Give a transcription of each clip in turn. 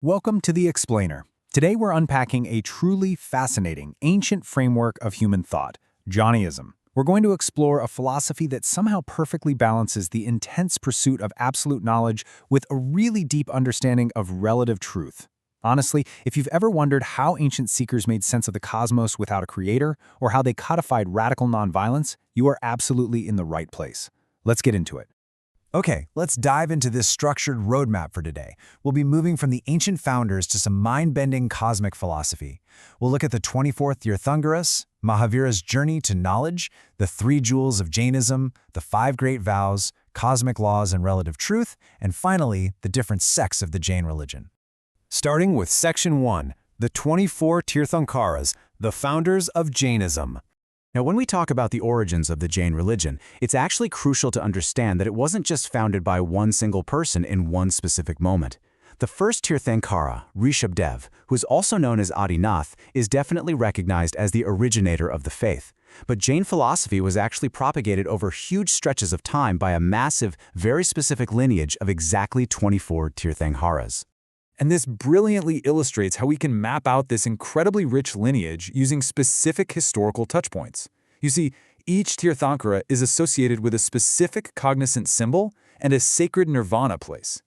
Welcome to The Explainer. Today we're unpacking a truly fascinating, ancient framework of human thought, Jainism. We're going to explore a philosophy that somehow perfectly balances the intense pursuit of absolute knowledge with a really deep understanding of relative truth. Honestly, if you've ever wondered how ancient seekers made sense of the cosmos without a creator, or how they codified radical nonviolence, you are absolutely in the right place. Let's get into it. Okay, let's dive into this structured roadmap for today. We'll be moving from the ancient founders to some mind-bending cosmic philosophy. We'll look at the 24th Tirthankaras, Mahavira's journey to knowledge, the three jewels of Jainism, the five great vows, cosmic laws and relative truth, and finally, the different sects of the Jain religion. Starting with Section 1, the 24 Tirthankaras, the founders of Jainism. Now, when we talk about the origins of the Jain religion, it's actually crucial to understand that it wasn't just founded by one single person in one specific moment. The first Tirthankara, Rishabdev, who is also known as Adinath, is definitely recognized as the originator of the faith. But Jain philosophy was actually propagated over huge stretches of time by a massive, very specific lineage of exactly 24 Tirthankaras. And this brilliantly illustrates how we can map out this incredibly rich lineage using specific historical touchpoints. You see, each Tirthankara is associated with a specific cognizant symbol and a sacred nirvana place.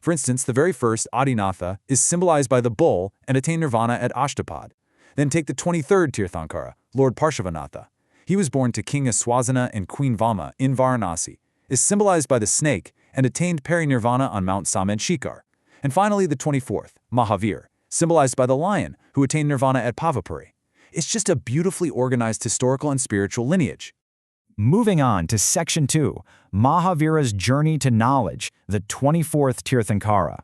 For instance, the very first, Adinatha, is symbolized by the bull and attained nirvana at Ashtapad. Then take the 23rd Tirthankara, Lord Parshavanatha. He was born to King Aswasana and Queen Vama in Varanasi, is symbolized by the snake, and attained parinirvana on Mount Samed Shikar. And finally, the 24th, Mahavir, symbolized by the lion, who attained nirvana at Pavapuri. It's just a beautifully organized historical and spiritual lineage. Moving on to Section 2, Mahavira's journey to knowledge, the 24th Tirthankara.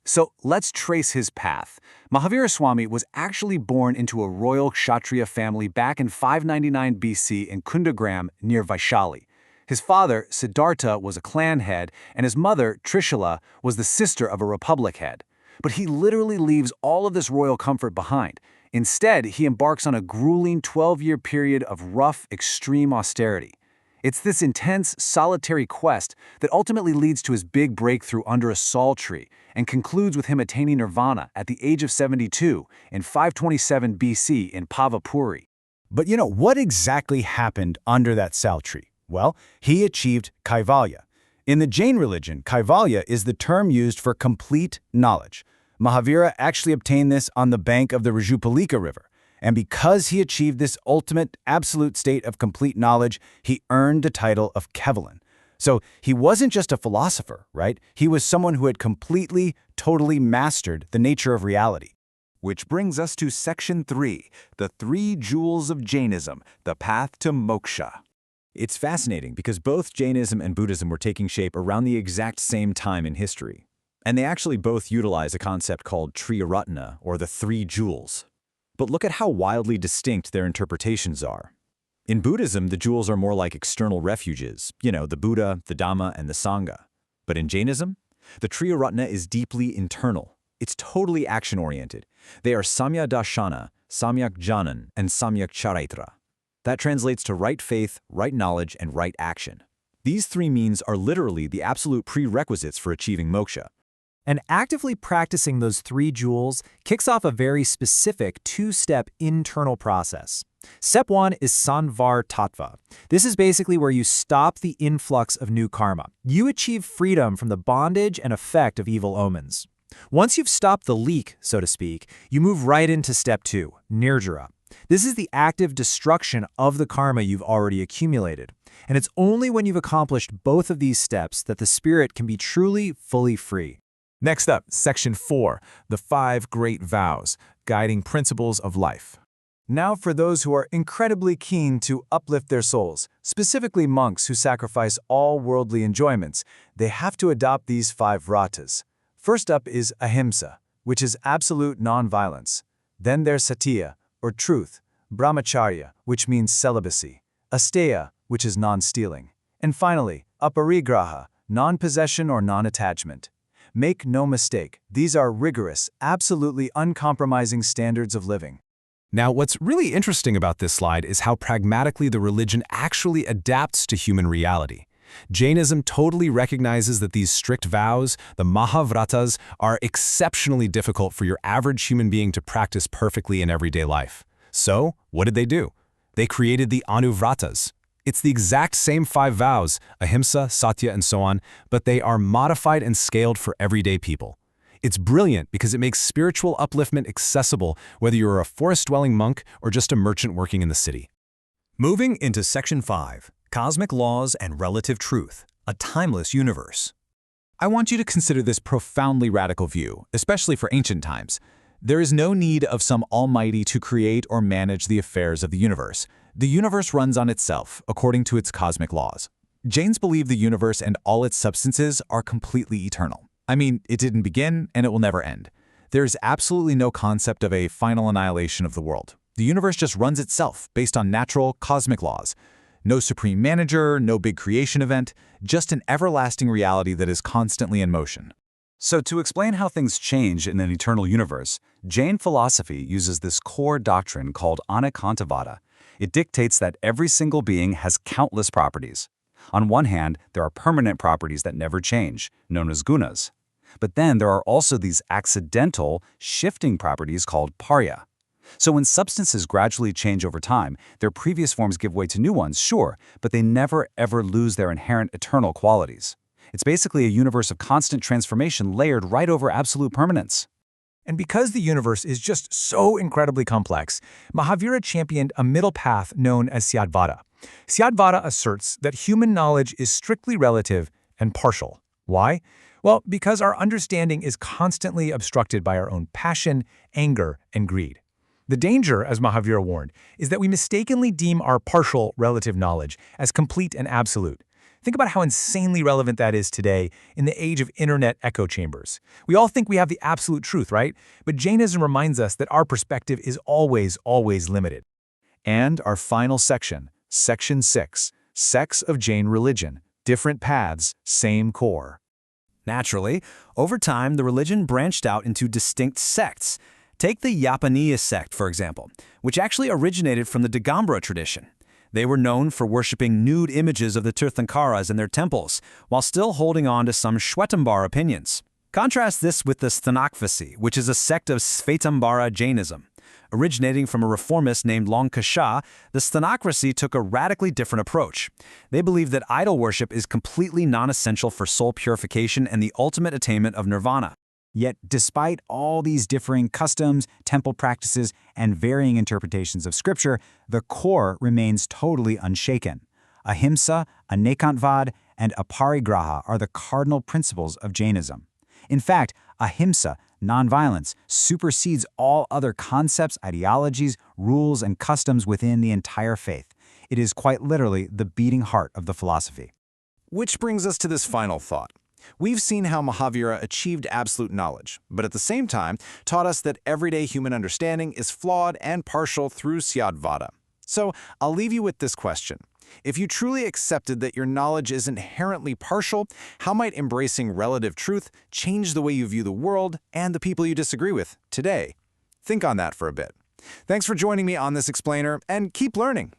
So let's trace his path. Mahavira Swami was actually born into a royal Kshatriya family back in 599 BC in Kundagram near Vaishali. His father, Siddhartha, was a clan head, and his mother, Trishula, was the sister of a republic head. But he literally leaves all of this royal comfort behind. Instead, he embarks on a grueling 12-year period of rough, extreme austerity. It's this intense, solitary quest that ultimately leads to his big breakthrough under a sal tree and concludes with him attaining nirvana at the age of 72 in 527 BC in Pavapuri. But what exactly happened under that sal tree? Well, he achieved Kaivalya. In the Jain religion, Kaivalya is the term used for complete knowledge. Mahavira actually obtained this on the bank of the Rajupalika River. And because he achieved this ultimate, absolute state of complete knowledge, he earned the title of Kevalan. So he wasn't just a philosopher, right? He was someone who had completely, totally mastered the nature of reality. Which brings us to Section 3, the three jewels of Jainism, the path to Moksha. It's fascinating because both Jainism and Buddhism were taking shape around the exact same time in history. And they actually both utilize a concept called Triratna, or the three jewels. But look at how wildly distinct their interpretations are. In Buddhism, the jewels are more like external refuges, the Buddha, the Dhamma, and the Sangha. But in Jainism, the Triratna is deeply internal. It's totally action-oriented. They are Samyak Darshana, Samyak Jnanan, and Samyak Charitra. That translates to right faith, right knowledge, and right action. These three means are literally the absolute prerequisites for achieving moksha. And actively practicing those three jewels kicks off a very specific two-step internal process. Step 1 is Sanvar Tattva. This is basically where you stop the influx of new karma. You achieve freedom from the bondage and effect of evil omens. Once you've stopped the leak, so to speak, you move right into Step 2, Nirjara. This is the active destruction of the karma you've already accumulated. And it's only when you've accomplished both of these steps that the spirit can be truly, fully free. Next up, Section 4, the five great vows, guiding principles of life. Now for those who are incredibly keen to uplift their souls, specifically monks who sacrifice all worldly enjoyments, they have to adopt these five vratas. First up is Ahimsa, which is absolute nonviolence. Then there's Satya, or truth, Brahmacharya, which means celibacy, Asteya, which is non-stealing, and finally, Aparigraha, non-possession or non-attachment. Make no mistake, these are rigorous, absolutely uncompromising standards of living. Now, what's really interesting about this slide is how pragmatically the religion actually adapts to human reality. Jainism totally recognizes that these strict vows, the Mahavratas, are exceptionally difficult for your average human being to practice perfectly in everyday life. So, what did they do? They created the Anuvratas. It's the exact same 5 vows, Ahimsa, Satya, and so on, but they are modified and scaled for everyday people. It's brilliant because it makes spiritual upliftment accessible whether you're a forest-dwelling monk or just a merchant working in the city. Moving into Section 5, Cosmic Laws and Relative Truth, a Timeless Universe. I want you to consider this profoundly radical view, especially for ancient times. There is no need of some almighty to create or manage the affairs of the universe. The universe runs on itself, according to its cosmic laws. Jains believe the universe and all its substances are completely eternal. I mean, it didn't begin, and it will never end. There is absolutely no concept of a final annihilation of the world. The universe just runs itself, based on natural, cosmic laws. No supreme manager, no big creation event, just an everlasting reality that is constantly in motion. So to explain how things change in an eternal universe, Jain philosophy uses this core doctrine called Anekantavada. It dictates that every single being has countless properties. On one hand, there are permanent properties that never change, known as gunas. But then there are also these accidental, shifting properties called parya. So when substances gradually change over time, their previous forms give way to new ones, sure, but they never ever lose their inherent eternal qualities. It's basically a universe of constant transformation layered right over absolute permanence. And because the universe is just so incredibly complex, Mahavira championed a middle path known as Syadvada. Syadvada asserts that human knowledge is strictly relative and partial. Why? Well, because our understanding is constantly obstructed by our own passion, anger, and greed. The danger, as Mahavira warned, is that we mistakenly deem our partial relative knowledge as complete and absolute. Think about how insanely relevant that is today in the age of internet echo chambers. We all think we have the absolute truth, right? But Jainism reminds us that our perspective is always limited. And our final section, Section 6, Sects of Jain Religion, Different Paths, Same Core. Naturally, over time, the religion branched out into distinct sects. Take the Yapaniya sect, for example, which actually originated from the Digambara tradition. They were known for worshipping nude images of the Tirthankaras in their temples, while still holding on to some Shwetambar opinions. Contrast this with the Sthanakvasi, which is a sect of Svetambara Jainism. Originating from a reformist named Lankasha, the Sthanakvasi took a radically different approach. They believed that idol worship is completely non-essential for soul purification and the ultimate attainment of nirvana. Yet, despite all these differing customs, temple practices, and varying interpretations of scripture, the core remains totally unshaken. Ahimsa, Anekantavada, and aparigraha are the cardinal principles of Jainism. In fact, Ahimsa, nonviolence, supersedes all other concepts, ideologies, rules, and customs within the entire faith. It is quite literally the beating heart of the philosophy. Which brings us to this final thought. We've seen how Mahavira achieved absolute knowledge, but at the same time taught us that everyday human understanding is flawed and partial through Syadvada. So I'll leave you with this question. If you truly accepted that your knowledge is inherently partial, how might embracing relative truth change the way you view the world and the people you disagree with today? Think on that for a bit. Thanks for joining me on this explainer, and keep learning.